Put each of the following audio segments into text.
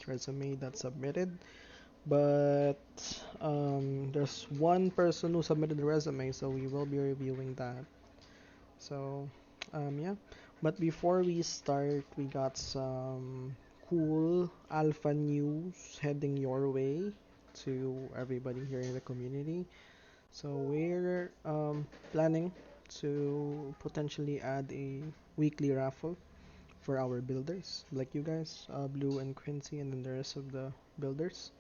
last resume that's submitted, but there's one person who submitted the resume, so we will be reviewing that. So, yeah. But before we start, we got some cool alpha news heading your way to everybody here in the community. So we're planning to potentially add a weekly raffle for our builders, like you guys, Blue and Quincy, and then the rest of the builders,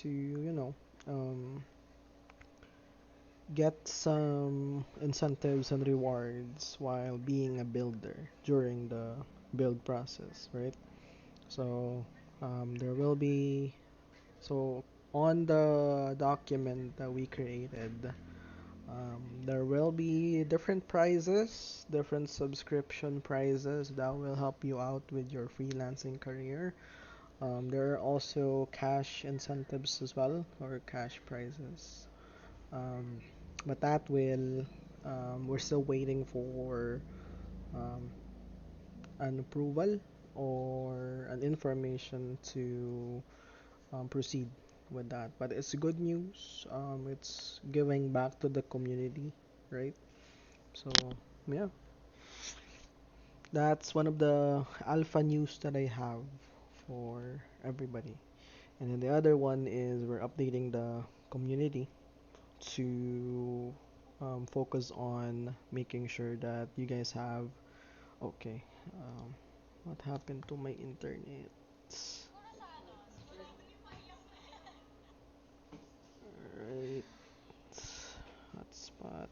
to um, get some incentives and rewards while being a builder during the build process, right? So there will be so on the document that we created. There will be different prizes, different subscription prizes that will help you out with your freelancing career. There are also cash incentives as well, or cash prizes. Um, but that will, we're still waiting for um, an approval or an information to proceed with that. But it's good news. It's giving back to the community, right? So, yeah, that's one of the alpha news that I have for everybody. And then the other one is we're updating the community to focus on making sure that you guys have. Okay, what happened to my internet? Right, hotspot.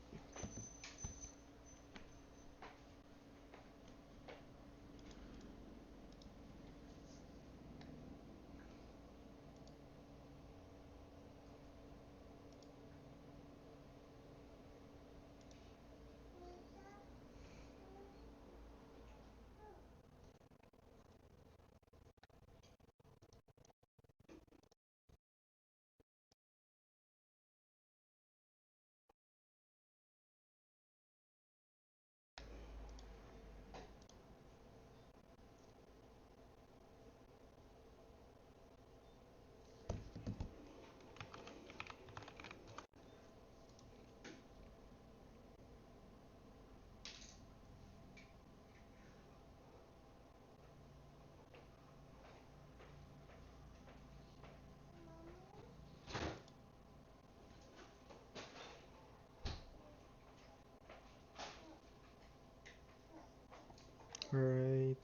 Right,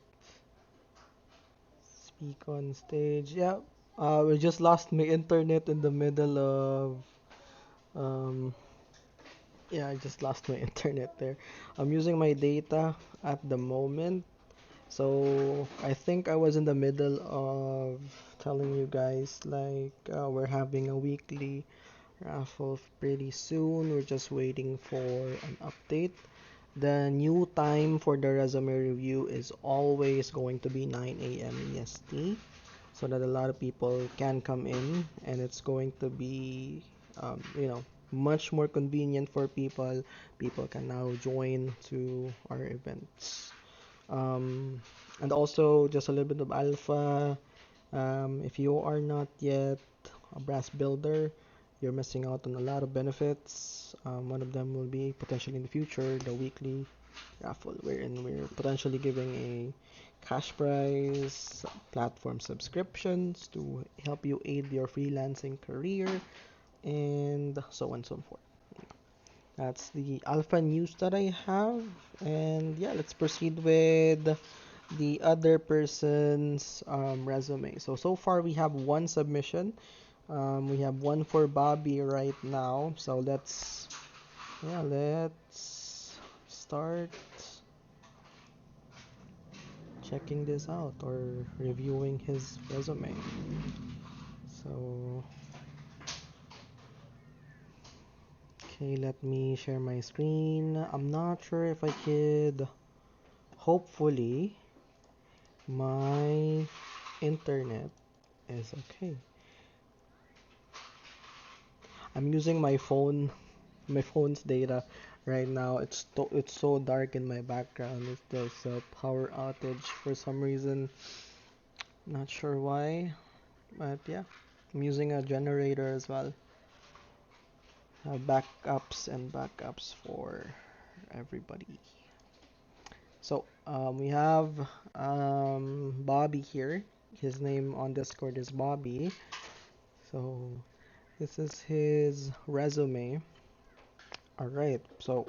speak on stage. Yeah, we just lost my internet in the middle of um. Yeah, I just lost my internet there. I'm using my data at the moment. So I think I was in the middle of telling you guys like we're having a weekly raffle pretty soon. We're just waiting for an update. The new time for the resume review is always going to be 9 a.m. EST so that a lot of people can come in, and it's going to be much more convenient for people. People can now join to our events. And also, just a little bit of alpha. If you are not yet a brass builder, you're missing out on a lot of benefits. One of them will be potentially in the future the weekly raffle, wherein we're potentially giving a cash prize, platform subscriptions to help you aid your freelancing career, and so on and so forth. That's the alpha news that I have. And yeah, let's proceed with the other person's resume. So far we have one submission. We have one for Bobby right now. So let's start checking this out or reviewing his resume. So, okay, let me share my screen. I'm not sure if I could. Hopefully, my internet is okay. I'm using my phone, my phone's data right now. It's so dark in my background. There's a power outage for some reason. Not sure why. But yeah, I'm using a generator as well. Backups and backups for everybody. So we have Bobby here. His name on Discord is Bobby. So this is his resume. All right. So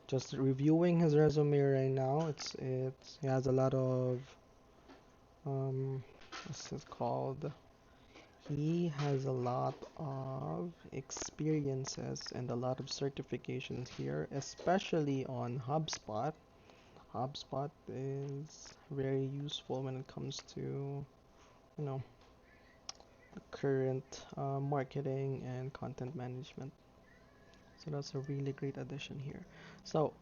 just reviewing his resume right now. It's he has a lot of what's it called? He has a lot of experiences and a lot of certifications here, especially on HubSpot. HubSpot is very useful when it comes to, the current marketing and content management. So that's a really great addition here. So,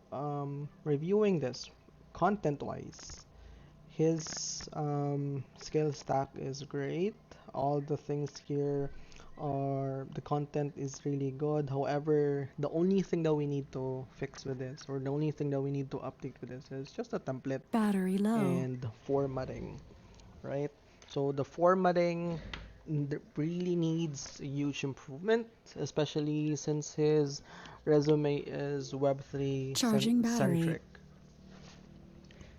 reviewing this content-wise, his skill stack is great. All the things here are the content is really good. However, the only thing that we need to fix with this, or the only thing that we need to update with this, is just a template Battery low. and formatting, right? So the formatting really needs a huge improvement, especially since his resume is Web3 Charging battery. centric.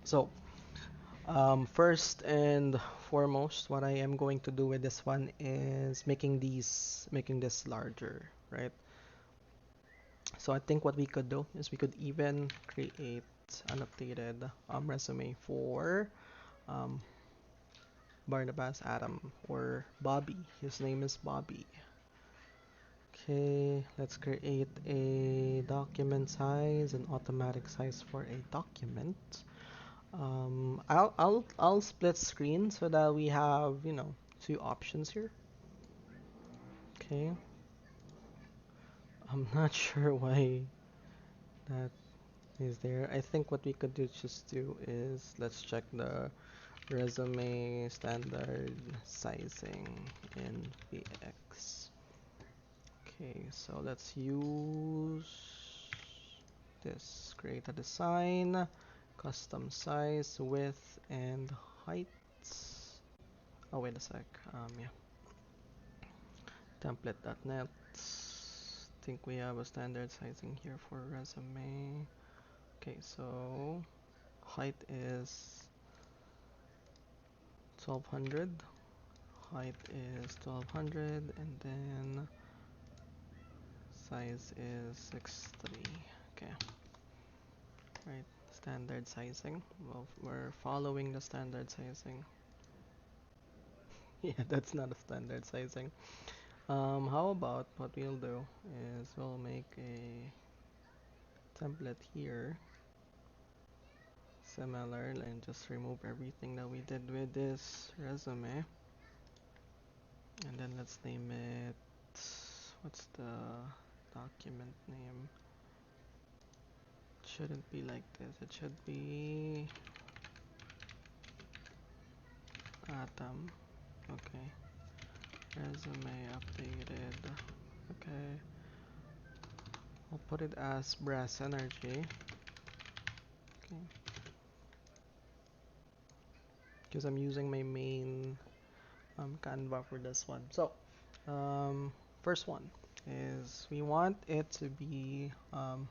So first and foremost, what I am going to do with this one is making this larger, right? So I think what we could do is we could even create an updated resume for um, Barnabas Adam or Bobby. His name is Bobby. Okay, let's create a document size, an automatic size for a document. I'll split screen so that we have, two options here. Okay. I'm not sure why that is there. I think what we could do just do is let's check the resume standard sizing in VX. Okay, so let's use this. Create a design, custom size, width, and height. Oh, wait a sec. Yeah. Template.net. Think we have a standard sizing here for resume. Okay, so height is 1200. Height is 1200, and then size is 6'3". Okay, right. Standard sizing. Well, we're following the standard sizing. Yeah, that's not a standard sizing. How about what we'll do is we'll make a template here similar and just remove everything that we did with this resume, and then let's name it, what's the document name? It shouldn't be like this, it should be Atom. Okay, resume updated. Okay, I'll put it as brass energy. Okay, because I'm using my main Canva for this one. So first one is we want it to be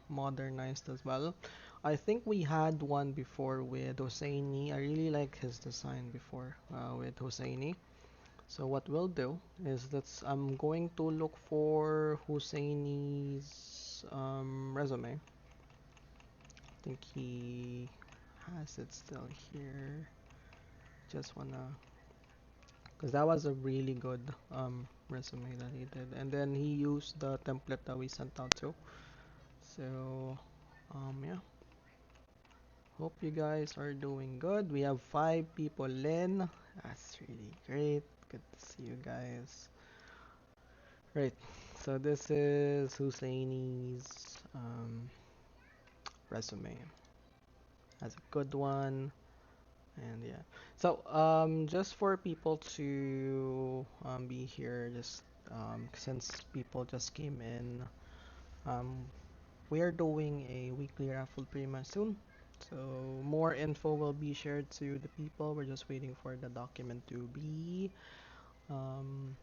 modernized as well. I think we had one before with Hosseini. I really like his design before with Hosseini. So what we'll do is I'm going to look for Hosseini's resume. I think he has it still here. Just wanna, because that was a really good resume that he did, and then he used the template that we sent out too. So yeah, hope you guys are doing good. We have 5 people in. That's really great. Good to see you guys. Right, so this is Husseini's resume. Has a good one. And yeah, so just for people to be here, just since people just came in, um, we are doing a weekly raffle pretty much soon. So more info will be shared to the people. We're just waiting for the document to be Um,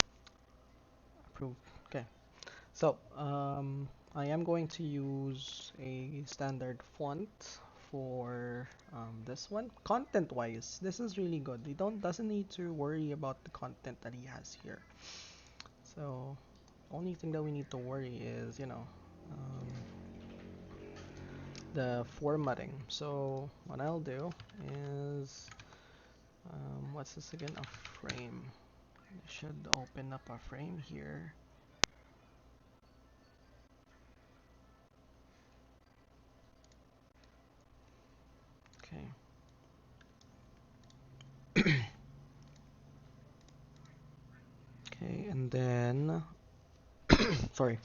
Approve. Okay. So, I am going to use a standard font for this one. Content-wise, this is really good. He don't doesn't need to worry about the content that he has here. So, only thing that we need to worry is, the formatting. So, what I'll do is, what's this again? A frame. I should open up a frame here. Okay. Okay, and then sorry,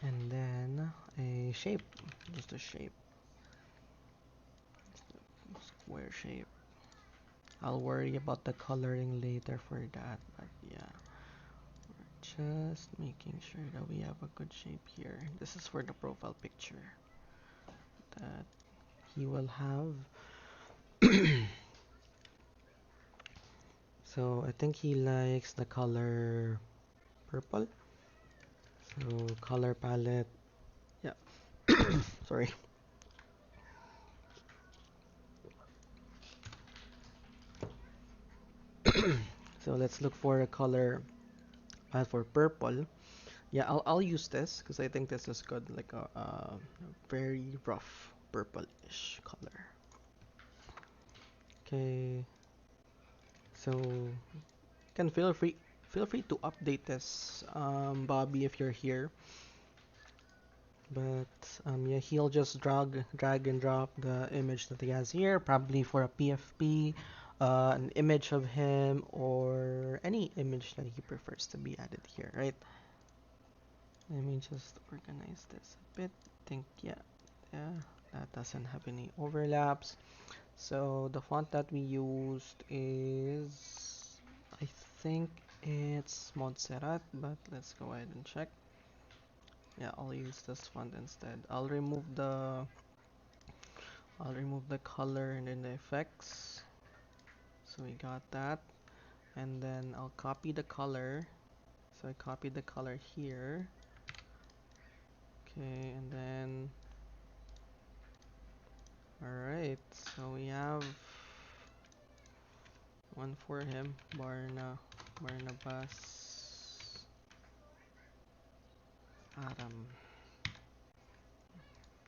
and then a shape, just a shape, square shape. I'll worry about the coloring later for that, but yeah, just making sure that we have a good shape here. This is for the profile picture that he will have. So I think he likes the color purple. So color palette, yeah. Sorry. So let's look for a color for purple. Yeah, I'll use this because I think this is good, like a very rough purple-ish color. Okay, so can feel free to update this, Bobby, if you're here. But yeah, he'll just drag and drop the image that he has here, probably for a PFP, an image of him, or any image that he prefers to be added here, right? Let me just organize this a bit. Think, yeah, that doesn't have any overlaps. So the font that we used is, I think it's Montserrat, but let's go ahead and check. Yeah, I'll use this font instead. I'll remove the color and then the effects. So we got that. And then I'll copy the color. So I copied the color here. Okay, and then alright, so we have one for him, Barnabas Adam.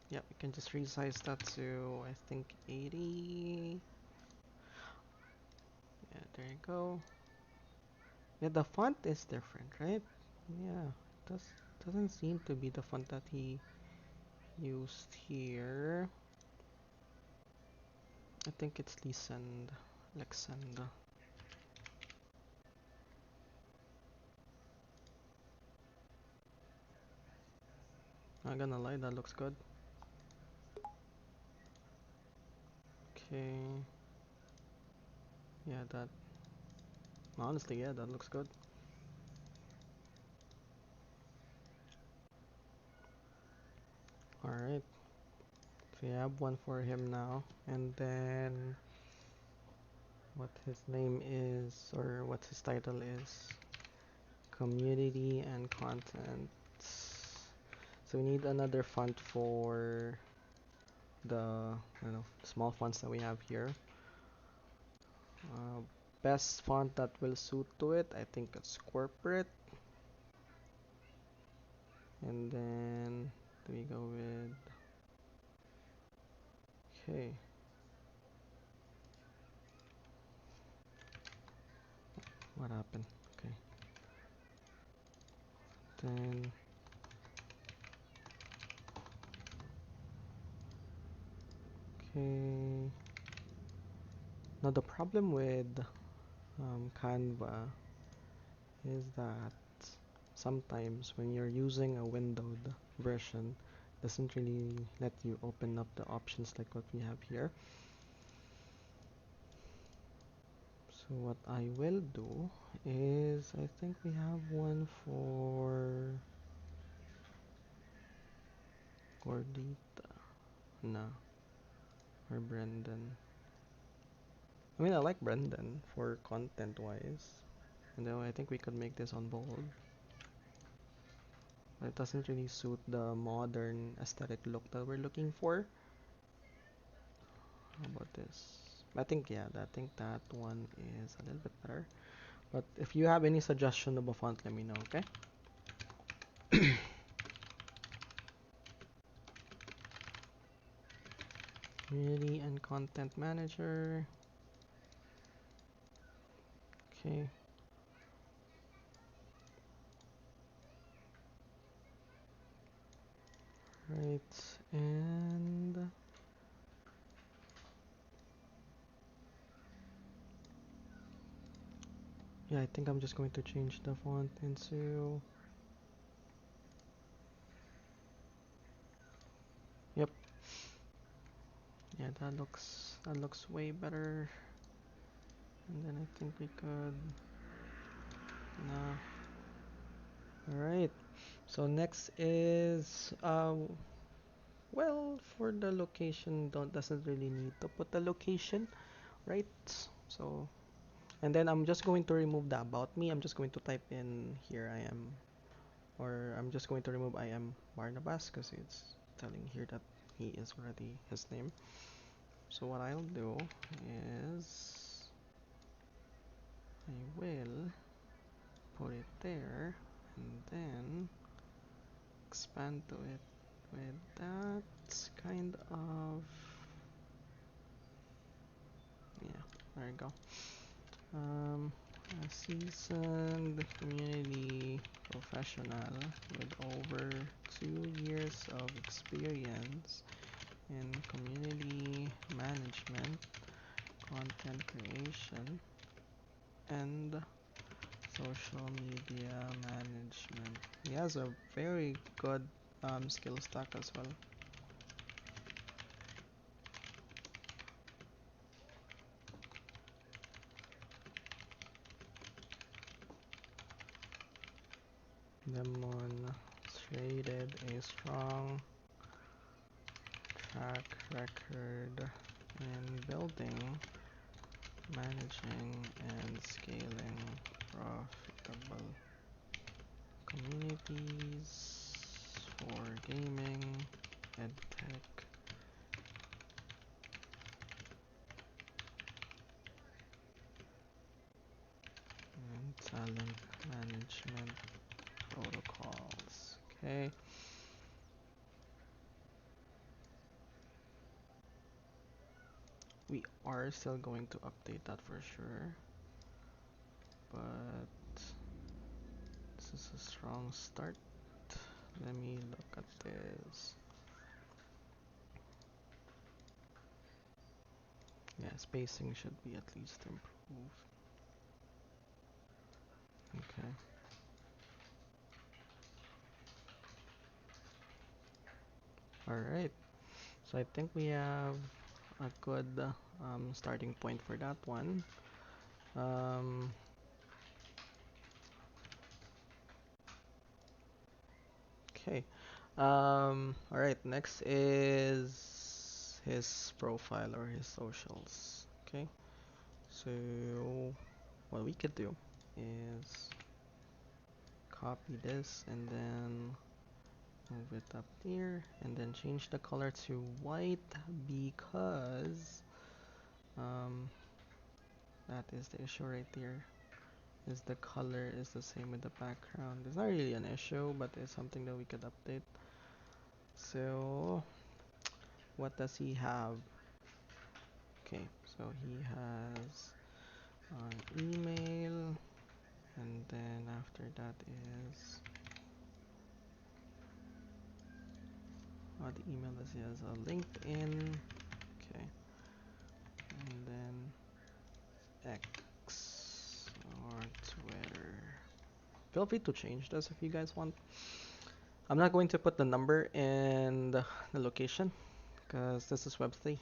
Yep, we can just resize that to, I think, 80. Yeah, there you go. Yeah, the font is different, right? Yeah, does doesn't seem to be the font that he used here. I think it's Lexend. Not gonna lie, that looks good. Okay. Yeah, that honestly, yeah, that looks good. Alright. So we have one for him now. And then what his name is, or what his title is. Community and content. So we need another font for the small fonts that we have here. Uh, Best font that will suit to it, I think it's corporate. And then we go with okay. What happened? Okay. Then okay. Now the problem with Canva is that sometimes when you're using a windowed version, it doesn't really let you open up the options like what we have here. So what I will do is, I think we have one for Gordita. No, or Brendan. I mean, I like Brendan for content wise. And then I think we could make this on bold. But it doesn't really suit the modern aesthetic look that we're looking for. How about this? I think, yeah, I think that one is a little bit better. But if you have any suggestion of a font, let me know, okay? Community and Content Manager. Okay. Right, and yeah, I think I'm just going to change the font into, yep. Yeah, that looks way better. And then I think we could, nah. Alright, so next is, well, for the location, doesn't really need to put the location, right? So, and then I'm just going to remove the about me. I'm just going to type in here I am, or I'm just going to remove I am Barnabas because it's telling here that he is already his name. So what I'll do is I will put it there and then expand to it with that kind of, yeah, there you go. A seasoned community professional with over 2 years of experience in community management, content creation, and social media management. He has a very good skill stack as well. Demonstrated a strong track record in building, managing, and scaling profitable communities for gaming, edtech, and talent management protocols. Okay. We are still going to update that for sure, but this is a strong start. Let me look at this. Yeah, spacing should be at least improved. Okay. Alright. So I think we have a good starting point for that one. Um, okay. Alright, next is his profile or his socials. Okay. So what we could do is copy this and then move it up here and then change the color to white because that is the issue right there, is the color is the same with the background. It's not really an issue, but it's something that we could update. So what does he have? Okay, so he has an email, and then after that is the email is, he has a LinkedIn. Okay, and then X or Twitter. Feel free to change this if you guys want. I'm not going to put the number and the location because this is Web3.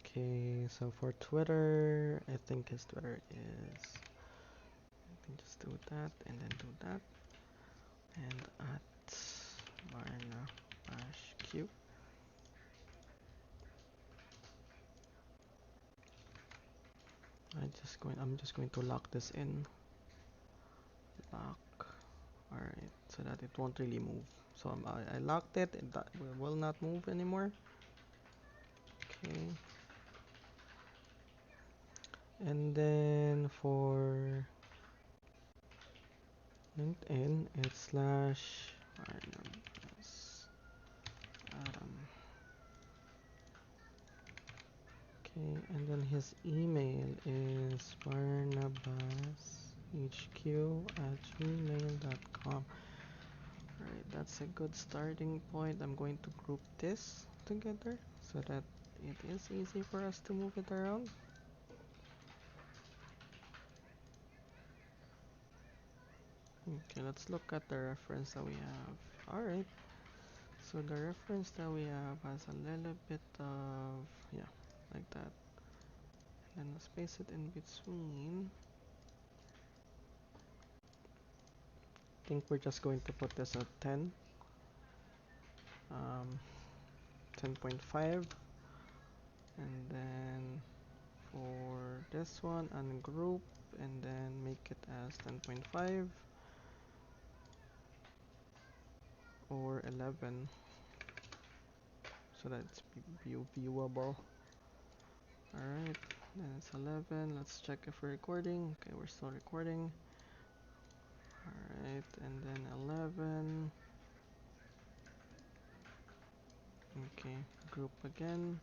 Okay, so for Twitter, I think his Twitter is, I can just do that and then do that, and at Barnabashq. I'm just going to lock this in. Lock. Alright, so that it won't really move. So I locked it, that will not move anymore. Okay. And then for LinkedIn, it's slash Barnabas Adam. Okay, and then his email is barnabashq@gmail.com. Alright, that's a good starting point. I'm going to group this together so that it is easy for us to move it around. Okay, let's look at the reference that we have. Alright, so the reference that we have has a little bit of, yeah, like that. And then space it in between. I think we're just going to put this at 10. 10.5. And then for this one, ungroup, and then make it as 10.5 or 11 so that it's viewable. Alright, then it's 11. Let's check if we're recording. Okay, we're still recording. Alright, and then 11. Okay, group again.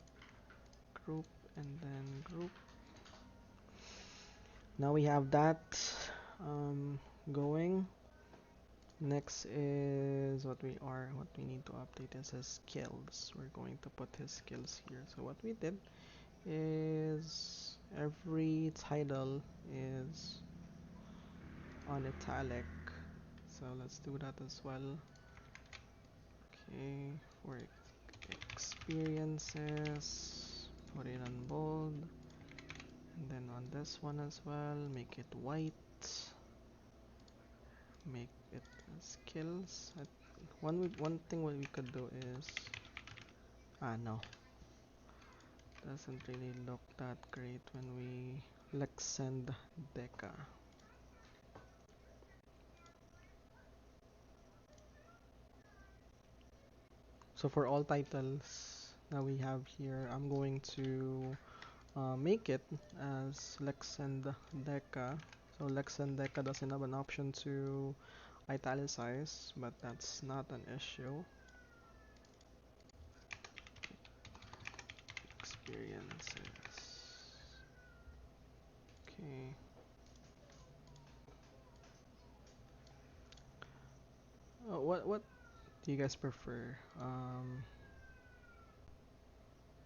Group and then group. Now we have that going. Next is what we need to update is his skills. We're going to put his skills here. So what we did is every title is on italic. So let's do that as well. Okay, for experiences, put it on bold. And then on this one as well, make it white. Make it skills. One thing what we could do is no, doesn't really look that great when we Lexend Deca. So for all titles that we have here, I'm going to make it as Lexend Deca. So Lexend Deca doesn't have an option to italicize, but that's not an issue. Experiences. Okay. What do you guys prefer?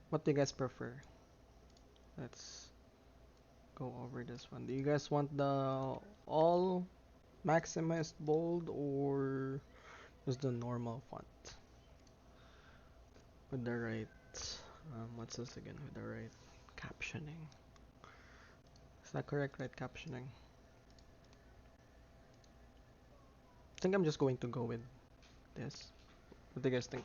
What do you guys prefer? Let's go over this one. Do you guys want the all maximized bold or just the normal font with the right what's this again, with the right captioning? Is that correct? Right captioning? I think I'm just going to go with this. What do you guys think?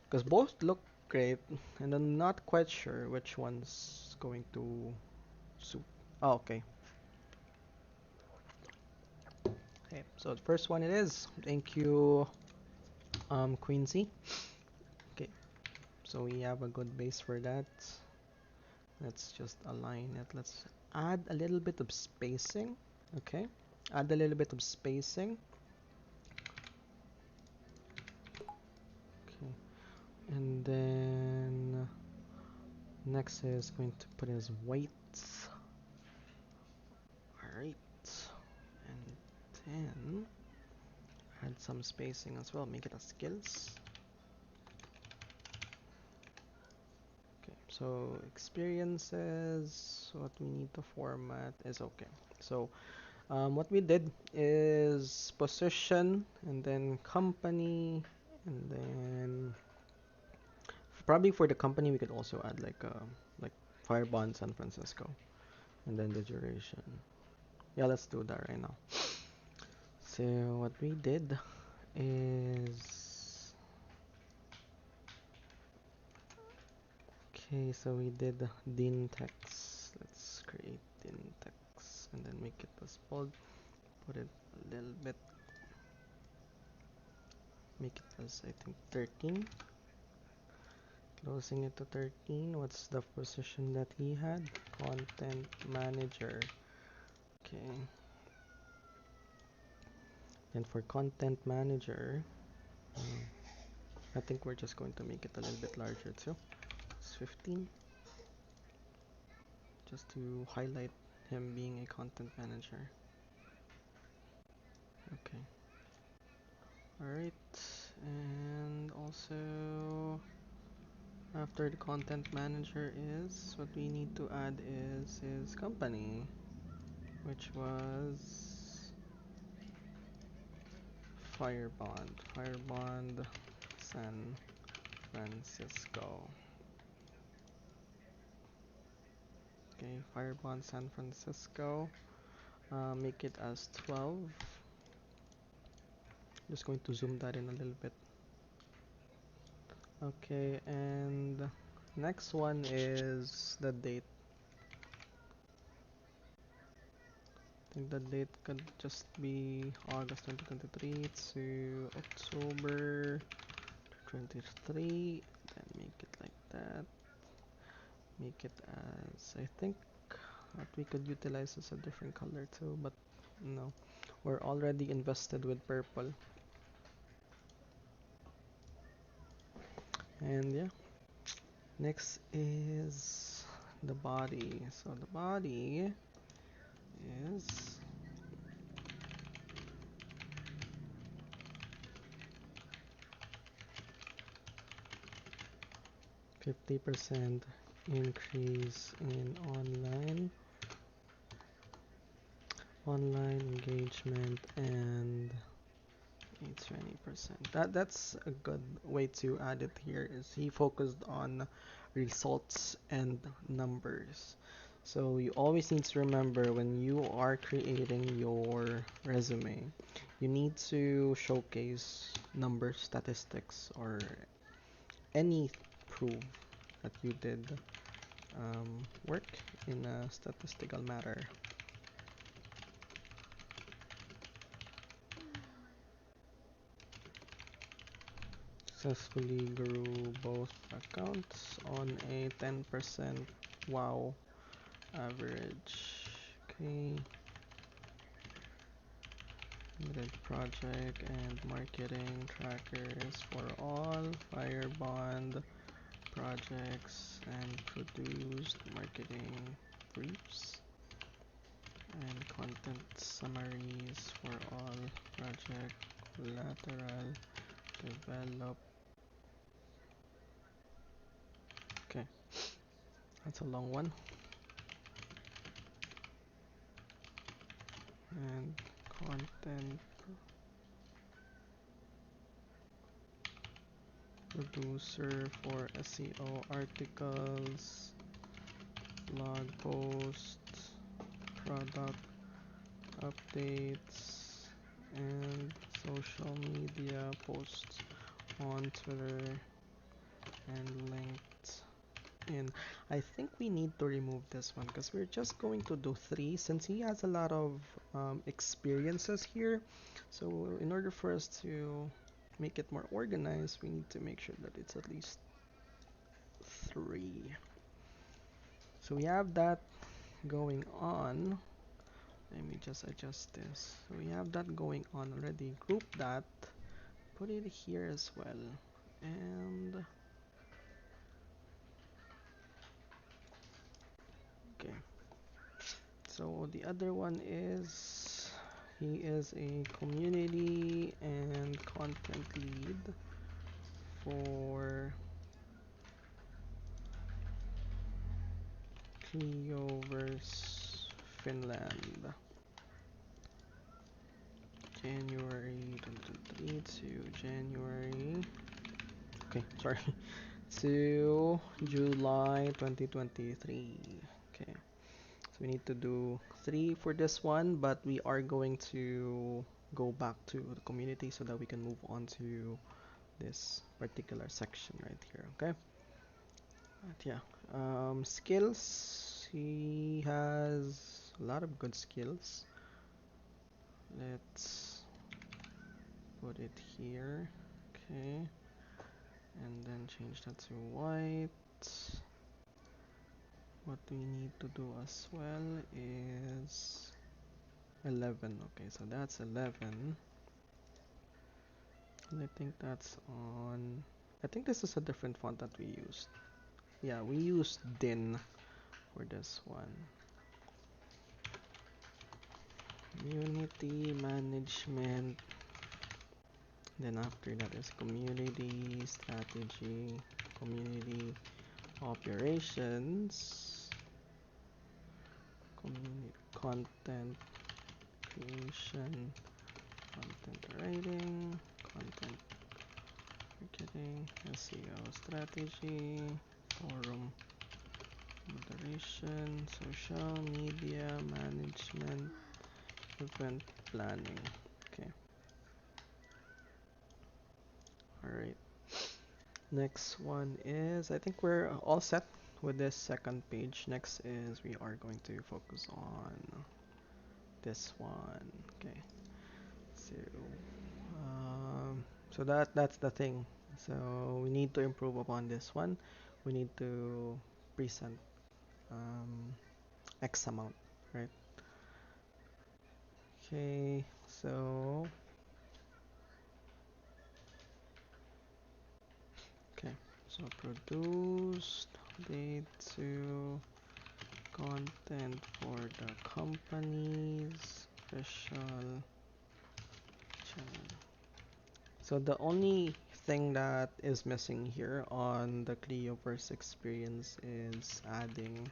Because both look great, and I'm not quite sure which one's going to suit. Oh, okay. Okay, so the first one it is. Thank you, Quincy. Okay, so we have a good base for that. Let's just align it. Let's add a little bit of spacing. Okay, add a little bit of spacing. Okay, and then next is going to put his weight. Alright, and then add some spacing as well. Make it a skills. Okay, so experiences, what we need to format is okay. So what we did is position and then company and then probably for the company we could also add like Firebond San Francisco and then the duration. Yeah, let's do that right now. So what we did is okay, so we did Dean text. Let's create as bold, put it a little bit, make it as I think 13, closing it to 13. What's the position that he had? Content manager. Okay. And for content manager, um, I think we're just going to make it a little bit larger too. It's 15, just to highlight him being a content manager. Okay. Alright, and also after the content manager is, what we need to add is his company, which was Firebond San Francisco. Okay, Firebond San Francisco. Make it as 12. Just going to zoom that in a little bit. Okay, and next one is the date. I think the date could just be August 2023 to October 23. Then make it like that. Make it as, I think what we could utilize is a different color too, but no, we're already invested with purple. And yeah, next is the body. So the body is 50% increase in online engagement and 20%. That's a good way to add it here. Is he focused on results and numbers. So you always need to remember when you are creating your resume, you need to showcase numbers, statistics, or any proof that you did work in a statistical matter. Successfully grew both accounts on a 10% wow average. Okay. Limited project and marketing trackers for all Firebond projects and produced marketing briefs and content summaries for all project collateral develop. Okay, that's a long one. And content producer for SEO articles, blog posts, product updates, and social media posts on Twitter and LinkedIn. I think we need to remove this one because we're just going to do 3 since he has a lot of experiences here. So in order for us to make it more organized, we need to make sure that it's at least 3. So we have that going on. Let me just adjust this. So we have that going on already. Group that. Put it here as well. And okay. So the other one is he is a community and content lead for Clioverse Finland. January 2023 to January. Okay, sorry. To July 2023. Okay. So we need to do 3 for this one, but we are going to go back to the community so that we can move on to this particular section right here. Okay. But yeah, skills. He has a lot of good skills. let's put it here. Okay, and then change that to white. What we need to do as well is 11. Okay, so that's 11. And I think that's on. I think this is a different font that we used. Yeah, we used DIN for this one. Community management. Then after that is community strategy, community operations, community content creation, content writing, content marketing, SEO strategy, forum moderation, social media management, event planning. Okay. Alright. Next one is, I think we're all set with this second page. Next is we are going to focus on this one. Okay. So, that's the thing. So we need to improve upon this one. We need to present X amount, right? Okay, so okay, so produced date to content for the company's official channel. So the only thing that is missing here on the Clioverse experience is adding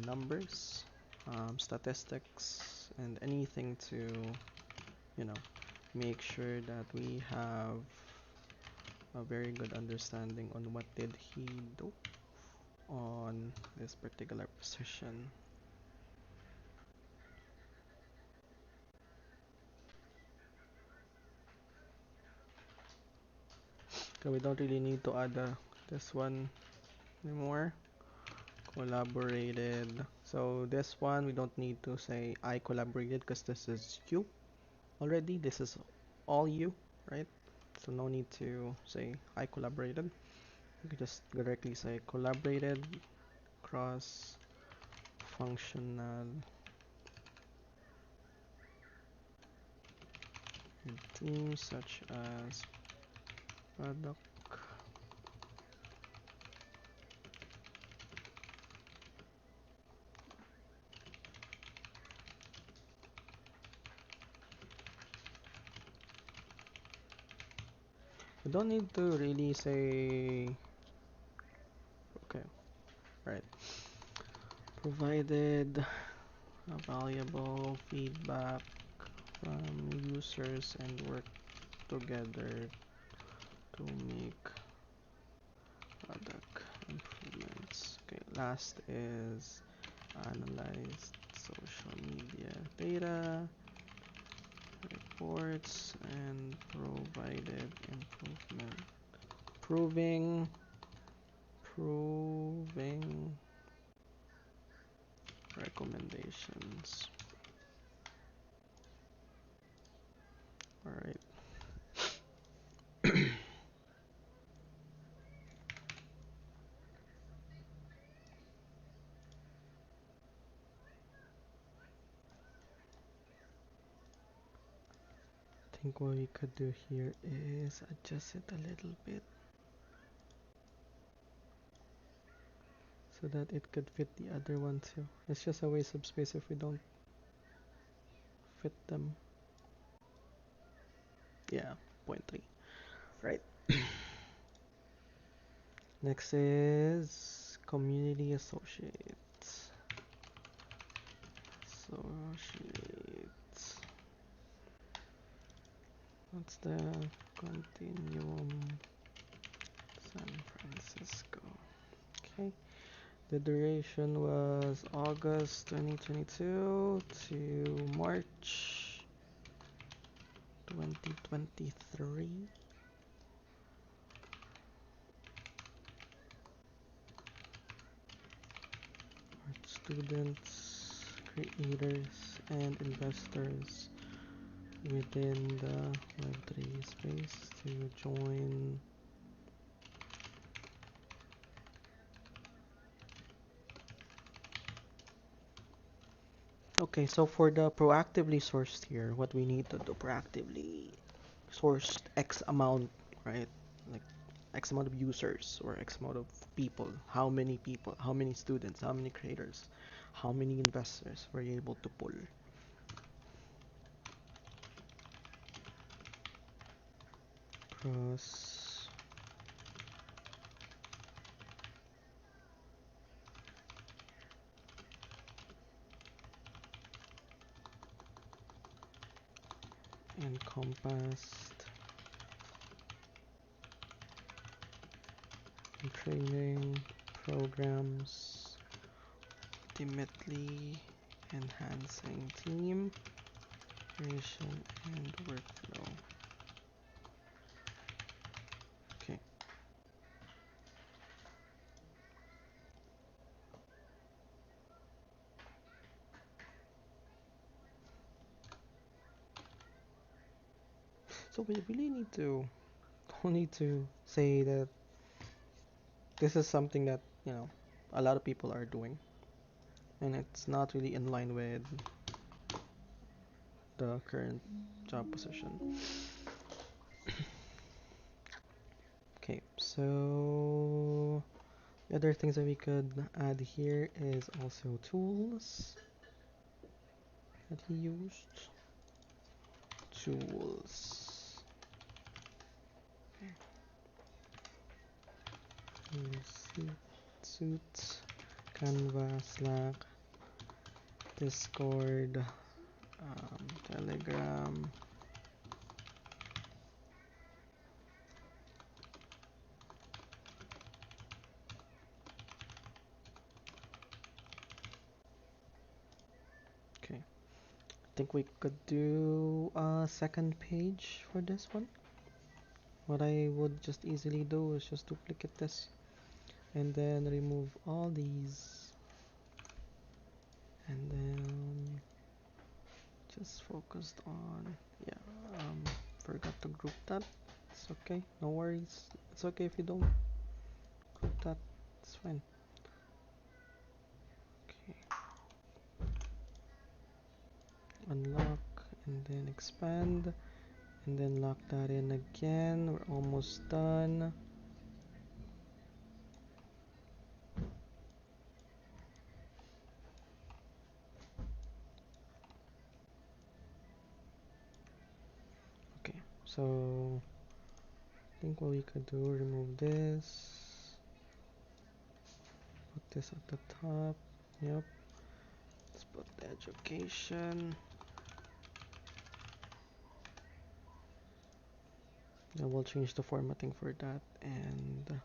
numbers, statistics, and anything to, you know, make sure that we have a very good understanding on what did he do on this particular position. Okay, we don't really need to add this one anymore. Collaborated. So this one we don't need to say I collaborated because this is you already. This is all you, right? So no need to say I collaborated. You can just directly say collaborated cross functional teams such as product. You don't need to really say okay, right. Provided valuable feedback from users and work together to make product improvements. Okay, last is analyzed social media data, reports, and provided improvement. Proving recommendations. Alright. I think what we could do here is adjust it a little bit so that it could fit the other one too. It's just a waste of space if we don't fit them. Yeah, 0.3. Right. Next is community associates. What's the continuum? San Francisco. Okay. The duration was August 2022 to March 2023. Students, creators, and investors within the Web3 space to join. Okay, so for the proactively sourced here, what we need to do, proactively sourced X amount, right? Like X amount of users or X amount of people, how many students, how many creators, how many investors were you able to pull? Cross encompassed training programs, ultimately enhancing team creation and workflow. Okay. So we really need to don't need to say that this is something that, a lot of people are doing and it's not really in line with the current job position. Okay, so the other things that we could add here is also tools that he used. Tools. Suit, Canva, Slack, Discord, Telegram. Okay, I think we could do a second page for this one. What I would just easily do is just duplicate this and then remove all these and then just focused on, forgot to group that. It's okay, no worries. It's okay if you don't group that, it's fine. Okay, unlock and then expand and then lock that in again. We're almost done. Okay, so I think what we could do, remove this, put this at the top. Yep, let's put the education. And we'll change the formatting for that and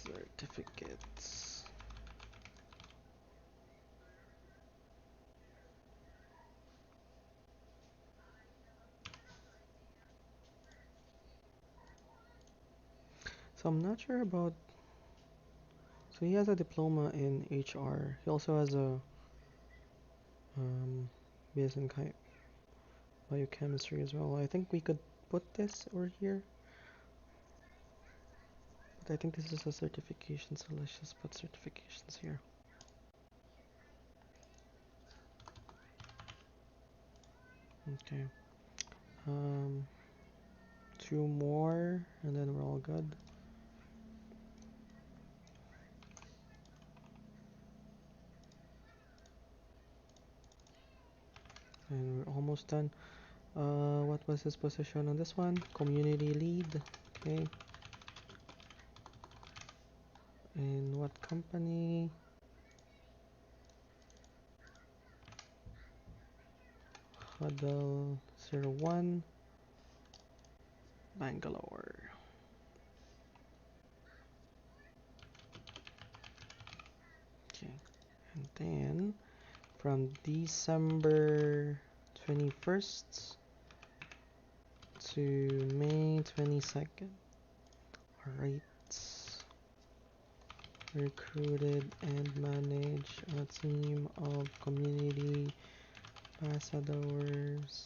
certificates. So I'm not sure about. So he has a diploma in HR. He also has a BS in biochemistry as well. I think we could put this over here. But I think this is a certification, so let's just put certifications here. Okay. Two more, and then we're all good. And we're almost done. What was his position on this one? Community lead. Okay. In what company? Huddle 01, Bangalore. Okay. And then from December 21st to May 22nd. Alright. Recruited and managed a team of community ambassadors,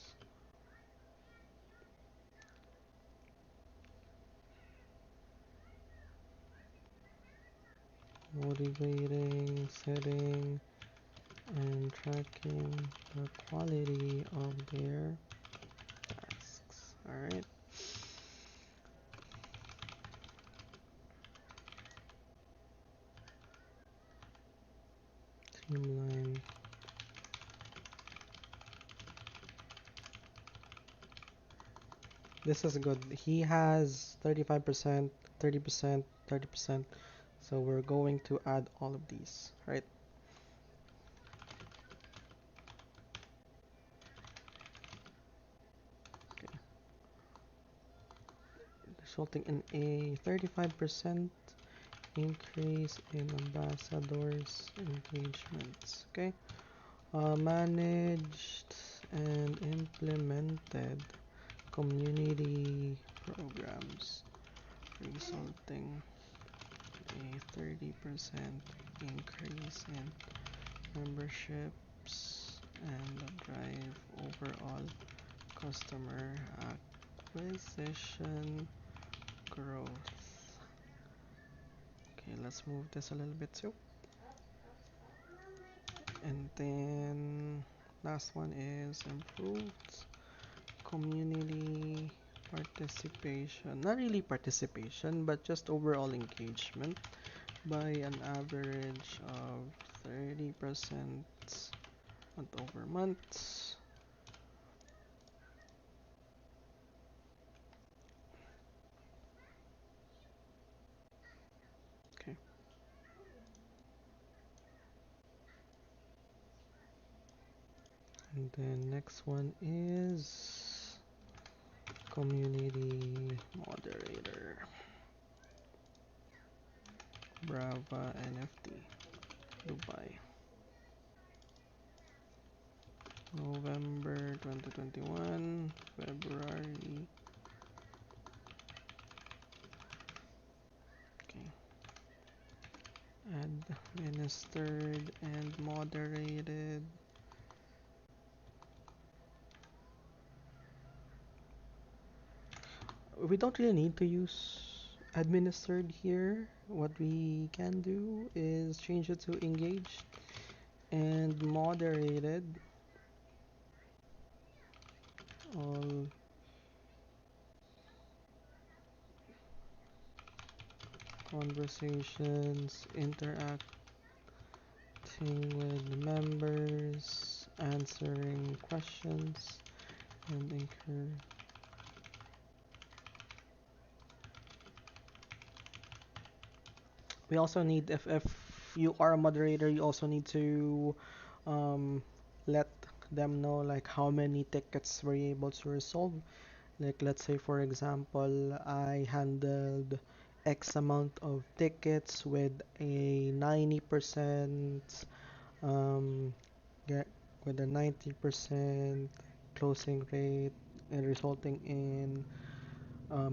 motivating, setting, and tracking the quality of their tasks. Alright. Streamline. This is good. He has 35%, 30%, 30%. So we're going to add all of these, right? Okay. Resulting in a 35% increase in ambassadors engagements. Okay. Managed and implemented community programs resulting a 30% increase in memberships and drive overall customer acquisition growth. Okay, let's move this a little bit too. And then last one is improved community participation. Not really participation, but just overall engagement by an average of 30% month over month. Okay. And then next one is community moderator. Brava NFT Dubai. November 2021, February. Okay. Administered and moderated. We don't really need to use administered here. What we can do is change it to engaged and moderated. All conversations, interacting with members, answering questions, and encourage. We also need, if you are a moderator, you also need to um, let them know like how many tickets were you able to resolve. Like let's say for example, I handled X amount of tickets with a 90% um, get with a 90% closing rate and resulting in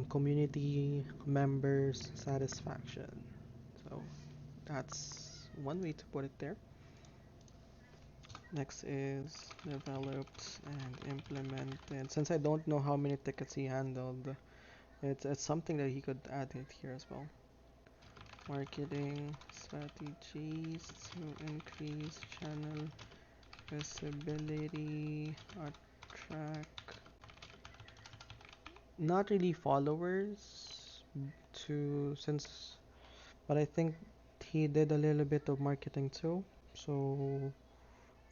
community members satisfaction. So that's one way to put it there. Next is developed and implemented. Since I don't know how many tickets he handled, it's something that he could add it here as well. Marketing strategies to increase channel visibility, attract not really followers to since, but I think he did a little bit of marketing too. So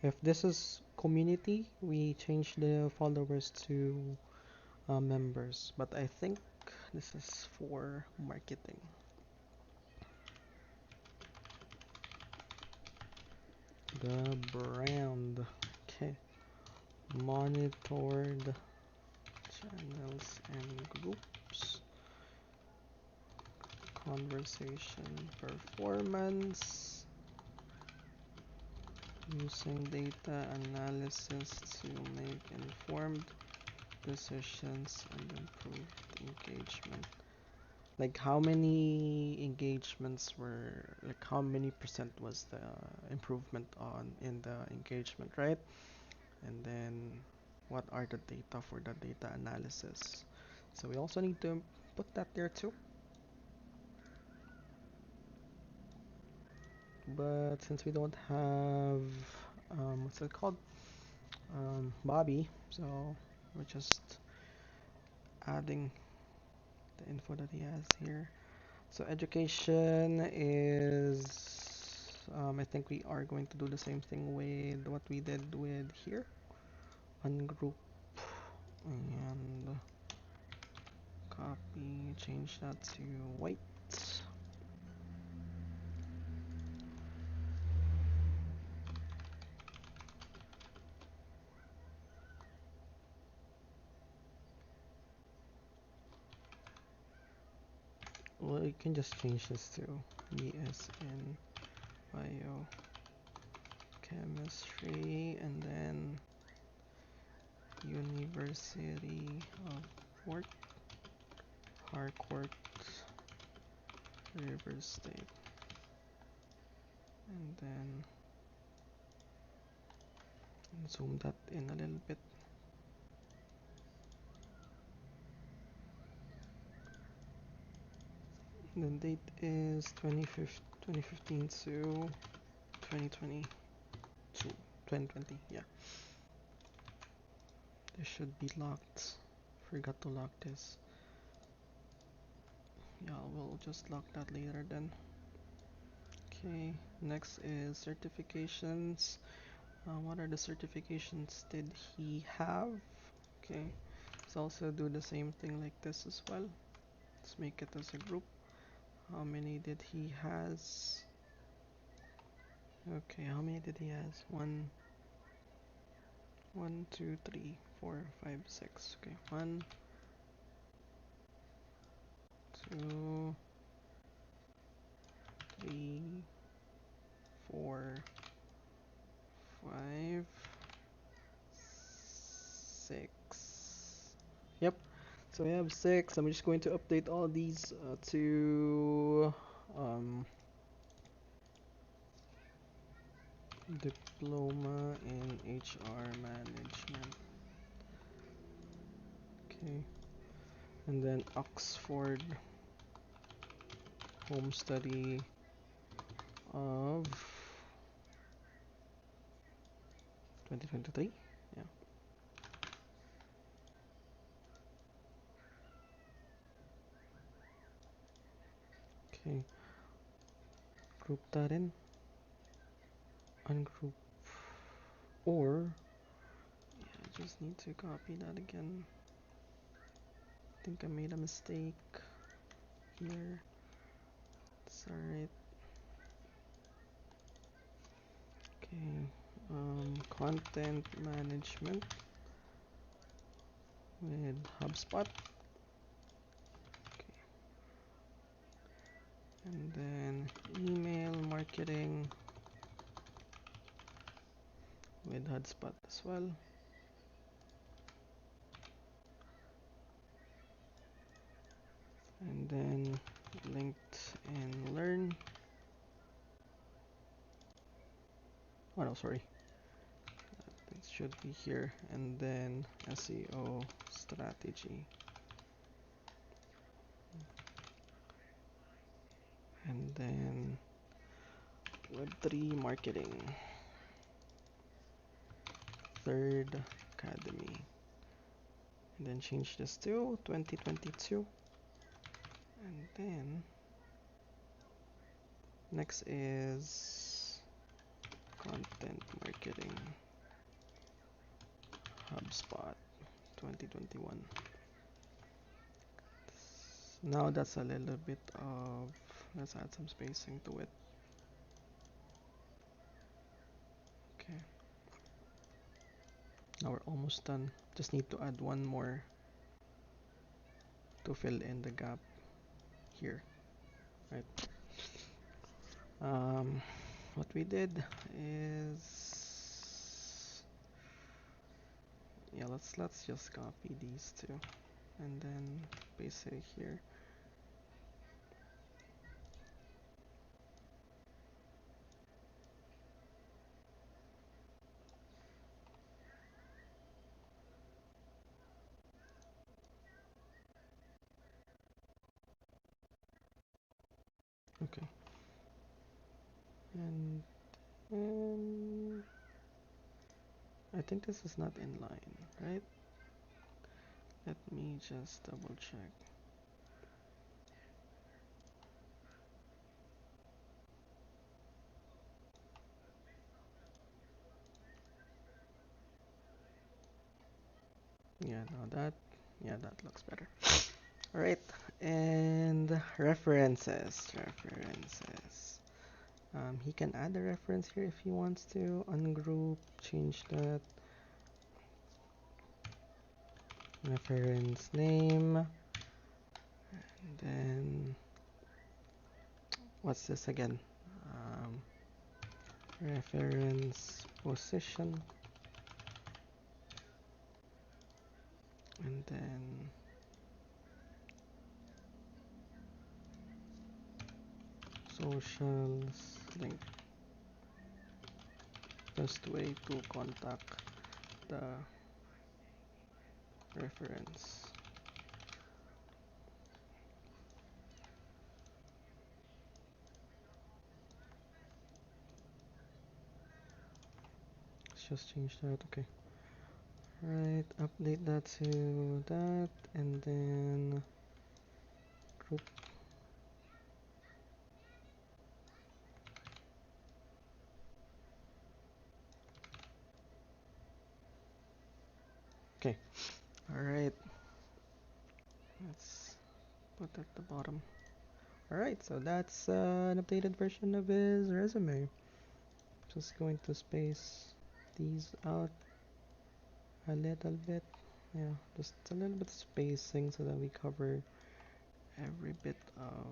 if this is community, we change the followers to members, but I think this is for marketing. The brand. Okay. Monitored channels and groups. Conversation performance. Using data analysis to make informed decisions and improve engagement. Like how many engagements were, like how many percent was the improvement on in the engagement, right? and then what are the data for the data analysis. So we also need to put that there too. But since we don't have what's it called, Bobby, so we're just adding the info that he has here. So education is I think we are going to do the same thing with what we did with here, ungroup, and copy, change that to white. Well, you can just change this to BS in biochemistry, and then University of Fort Harcourt, River State, and then zoom that in a little bit. The date is 2015 to 2022, 2020, yeah. This should be locked. Forgot to lock this. Yeah, we'll just lock that later then. Okay, next is certifications. What are the certifications did he have? Okay, let's also do the same thing like this as well. Let's make it as a group. How many did he has? Okay, how many did he has? One, 2, 3, 4, 5, 6. Okay, 1, 2, 3, 4, 5, 6. Yep. So we have 6. I'm just going to update all these to diploma in HR management. Okay. And then Oxford home study of 2023. Yeah. Okay. Group that in. Ungroup. Or yeah, I just need to copy that again. I think I made a mistake here. It's alright. Okay. Content management with HubSpot. Okay. And then email marketing with HubSpot as well. And then LinkedIn Learn. Oh no, sorry. It should be here. And then SEO strategy. And then Web3 marketing. Third Academy. And then change this to 2022. And then next is content marketing HubSpot 2021. Now that's a little bit of, let's add some spacing to it. Okay. Now we're almost done. Just need to add one more to fill in the gap here. Right. What we did is, yeah, let's just copy these two and then paste it here. Okay. And, and I think this is not in line, right? Let me just double check. Yeah, no, that looks better. All right, and references. He can add a reference here if he wants to. Ungroup, change that. Reference name. And then, what's this again? Um, Reference position. And then, socials link. Best way to contact the reference. Let's just change that. Okay. Right, update that to that, and then group. Okay, all right. Let's put at the bottom. All right, so that's an updated version of his resume. Just going to space these out a little bit. Yeah, just a little bit of spacing so that we cover every bit of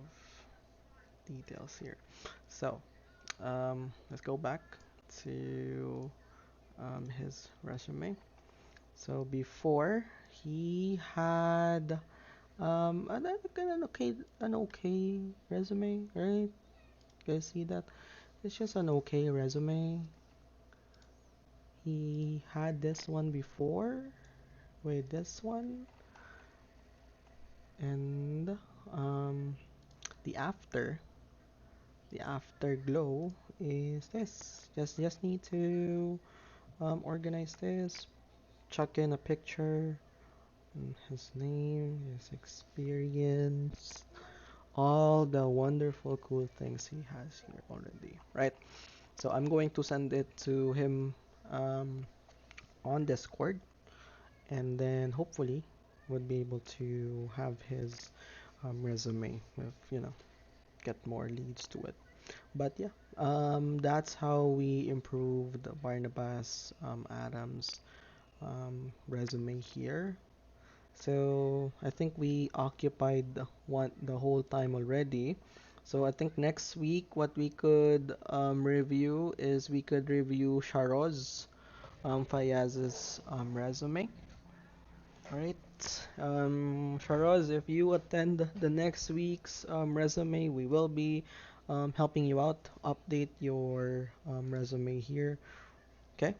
details here. So, let's go back to his resume. So before he had an okay resume, right? You guys see that? It's just an okay resume. He had this one before with this one, and um, the after, the afterglow is this. Just need to organize this, chuck in a picture, his name, his experience, all the wonderful cool things he has here already, right? So I'm going to send it to him um, on Discord, and then hopefully would be able to have his resume if get more leads to it. But yeah, that's how we improved Barnabas Adams resume here. So I think we occupied the whole time already. So I think next week what we could review is we could review Sharoz Fayaz's resume. Alright. Sharoz, if you attend the next week's resume, we will be helping you out, update your resume here. Okay?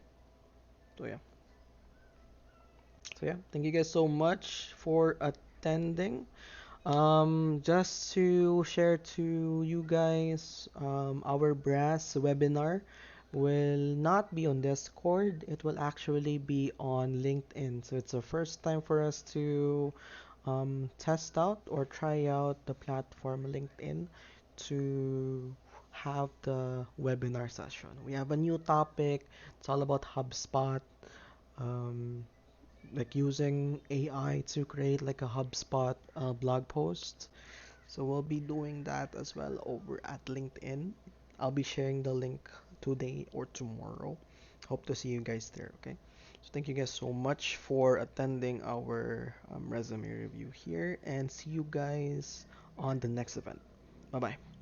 So yeah. So yeah, thank you guys so much for attending. Just to share to you guys, our brass webinar will not be on Discord. It will actually be on LinkedIn. So it's the first time for us to test out or try out the platform LinkedIn to have the webinar session. We have a new topic. It's all about HubSpot. Um, like using AI to create like a HubSpot blog post. So we'll be doing that as well over at LinkedIn. I'll be sharing the link today or tomorrow. Hope to see you guys there, okay? So thank you guys so much for attending our resume review here and see you guys on the next event. Bye bye.